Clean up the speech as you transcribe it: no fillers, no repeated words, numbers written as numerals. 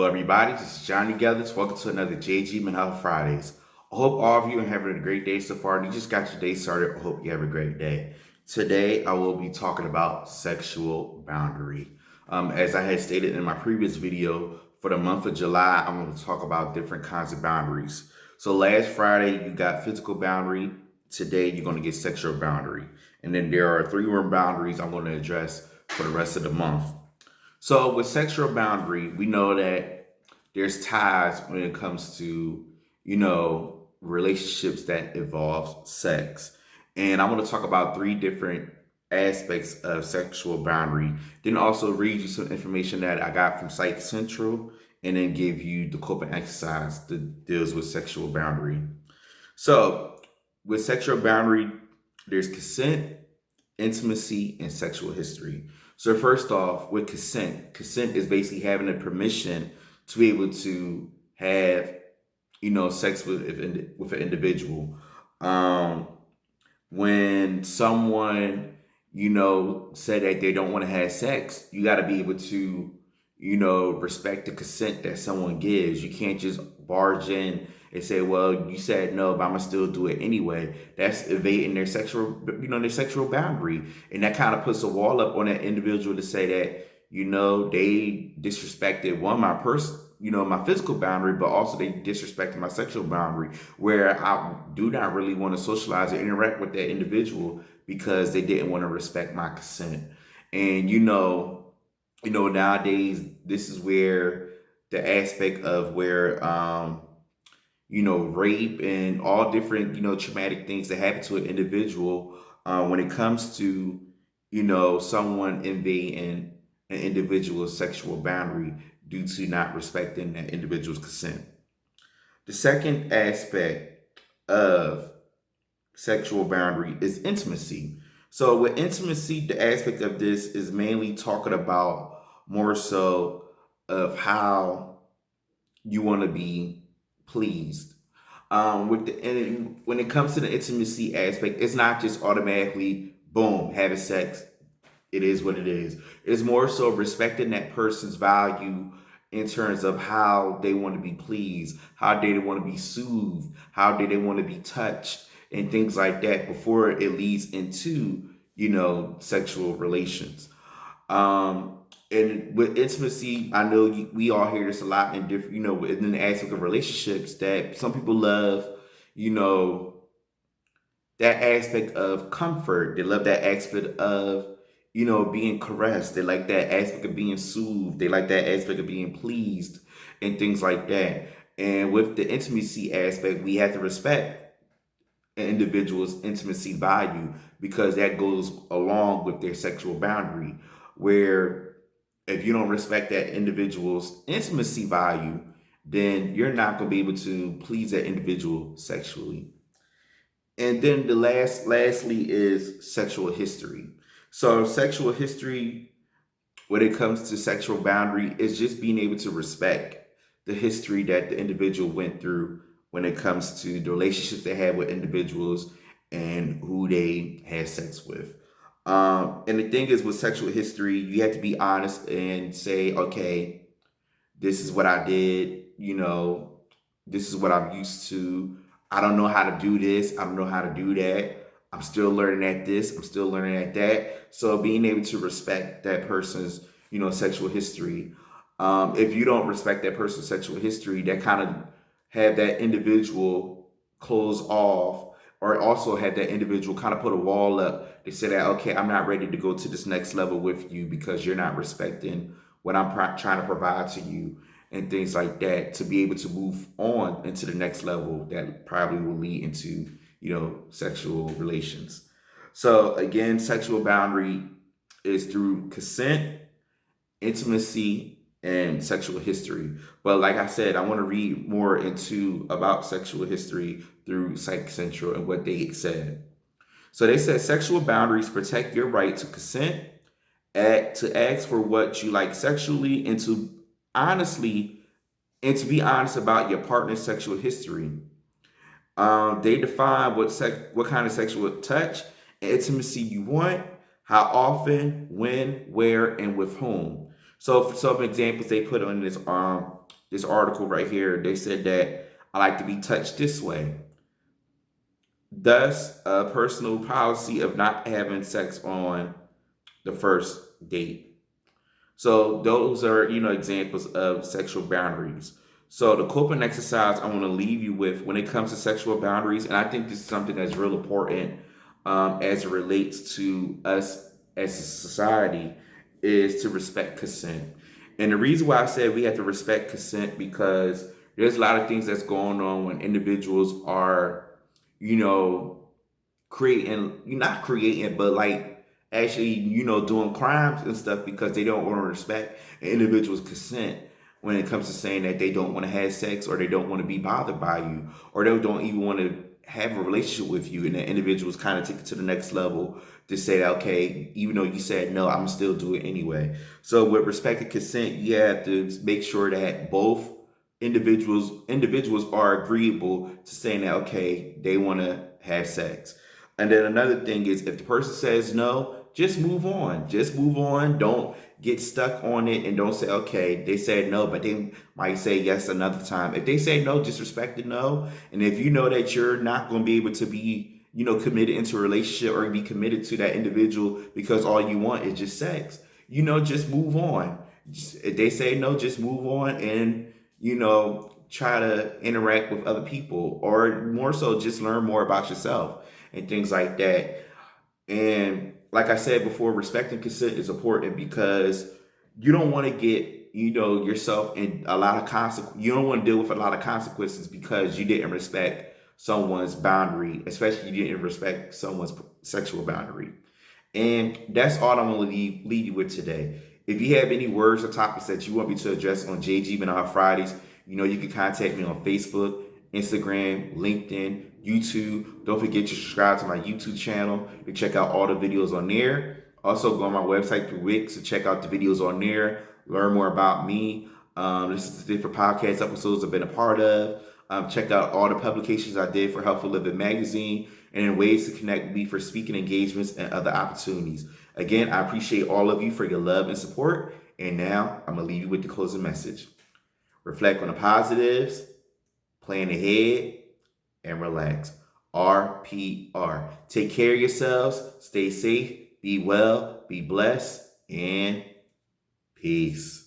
Hello, everybody. This is Johnnie Geathers. Welcome to another JG Mental Fridays. I hope all of you are having a great day so far. And you just got your day started. I hope you have a great day. Today, I will be talking about sexual boundary. As I had stated in my previous video, for the month of July, I'm going to talk about different kinds of boundaries. So last Friday, you got physical boundary. Today, you're going to get sexual boundary. And then there are three more boundaries I'm going to address for the rest of the month. So with sexual boundary, we know that there's ties when it comes to, relationships that involve sex. And I want to talk about three different aspects of sexual boundary. Then also read you some information that I got from Psych Central and then give you the coping exercise that deals with sexual boundary. So with sexual boundary, there's consent, intimacy, and sexual history. So first off, with consent is basically having the permission to be able to have, sex with an individual. Um, when someone, said that they don't want to have sex, you got to be able to, respect the consent that someone gives. You can't just barge in and say, well, you said no, but I'm gonna still do it anyway. That's evading their sexual boundary. And that kind of puts a wall up on that individual to say that, they disrespected my person, my physical boundary, but also they disrespected my sexual boundary, where I do not really want to socialize or interact with that individual because they didn't want to respect my consent. And nowadays this is where the aspect of where rape and all different, traumatic things that happen to an individual when it comes to, someone invading an individual's sexual boundary due to not respecting that individual's consent. The second aspect of sexual boundary is intimacy. So with intimacy, the aspect of this is mainly talking about more so of how you want to be pleased. When it comes to the intimacy aspect, it's not just automatically boom having sex. It is what it is. It's more so respecting that person's value in terms of how they want to be pleased, how they want to be soothed, how they want to be touched, and things like that before it leads into sexual relations. And with intimacy, I know we all hear this a lot in different, within the aspect of relationships, that some people love, you know, that aspect of comfort. They love that aspect of, being caressed. They like that aspect of being soothed. They like that aspect of being pleased and things like that. And with the intimacy aspect, we have to respect an individual's intimacy value because that goes along with their sexual boundary. Where if you don't respect that individual's intimacy value, then you're not going to be able to please that individual sexually. And then lastly is sexual history. So sexual history, when it comes to sexual boundary, is just being able to respect the history that the individual went through when it comes to the relationships they had with individuals and who they had sex with. And the thing is, with sexual history, you have to be honest and say, okay, this is what I did, this is what I'm used to. I don't know how to do this. I don't know how to do that. I'm still learning at this. I'm still learning at that. So being able to respect that person's, sexual history. If you don't respect that person's sexual history, that kind of have that individual close off, or also have that individual kind of put a wall up. They say that, okay, I'm not ready to go to this next level with you because you're not respecting what I'm trying to provide to you and things like that, to be able to move on into the next level that probably will lead into, sexual relations. So again, sexual boundary is through consent, intimacy, and sexual history. But like I said, I want to read more into about sexual history through Psych Central and what they said. So they said sexual boundaries protect your right to consent, to ask for what you like sexually, and to honestly to be honest about your partner's sexual history. They define what kind of sexual touch and intimacy you want, how often, when, where, and with whom. So for some examples they put on this this article right here, they said that I like to be touched this way. Thus, a personal policy of not having sex on the first date. So those are, examples of sexual boundaries. So the coping exercise I want to leave you with when it comes to sexual boundaries, and I think this is something that's real important as it relates to us as a society, is to respect consent. And the reason why I said we have to respect consent because there's a lot of things that's going on when individuals are, you know, creating, not creating, but like actually, doing crimes and stuff because they don't want to respect an individual's consent when it comes to saying that they don't want to have sex or they don't want to be bothered by you or they don't even want to have a relationship with you, and the individuals kind of take it to the next level to say, okay, even though you said no, I'm still do it anyway. So with respect to consent, you have to make sure that both individuals are agreeable to saying that, okay, they want to have sex. And then another thing is, if the person says no, just move on. Just move on. Don't get stuck on it and don't say, okay, they said no, but they might say yes another time. If they say no, just respect the no. And if you know that you're not going to be able to be, committed into a relationship or be committed to that individual because all you want is just sex, just move on. If they say no, just move on and, try to interact with other people or more so just learn more about yourself and things like that. And like I said before, respecting consent is important because you don't want to get, yourself in a lot of consequences. You don't want to deal with a lot of consequences because you didn't respect someone's boundary, especially you didn't respect someone's sexual boundary. And that's all I'm going to leave you with today. If you have any words or topics that you want me to address on JG Menard Fridays, you can contact me on Facebook, Instagram, LinkedIn, YouTube. Don't forget to subscribe to my YouTube channel to check out all the videos on there. Also, go on my website through Wix to check out the videos on there, learn more about me, listen to different podcast episodes I've been a part of. Check out all the publications I did for Helpful Living Magazine and in ways to connect with me for speaking engagements and other opportunities. Again, I appreciate all of you for your love and support. And now I'm going to leave you with the closing message. Reflect on the positives, plan ahead, and relax. RPR. Take care of yourselves, stay safe, be well, be blessed, and peace.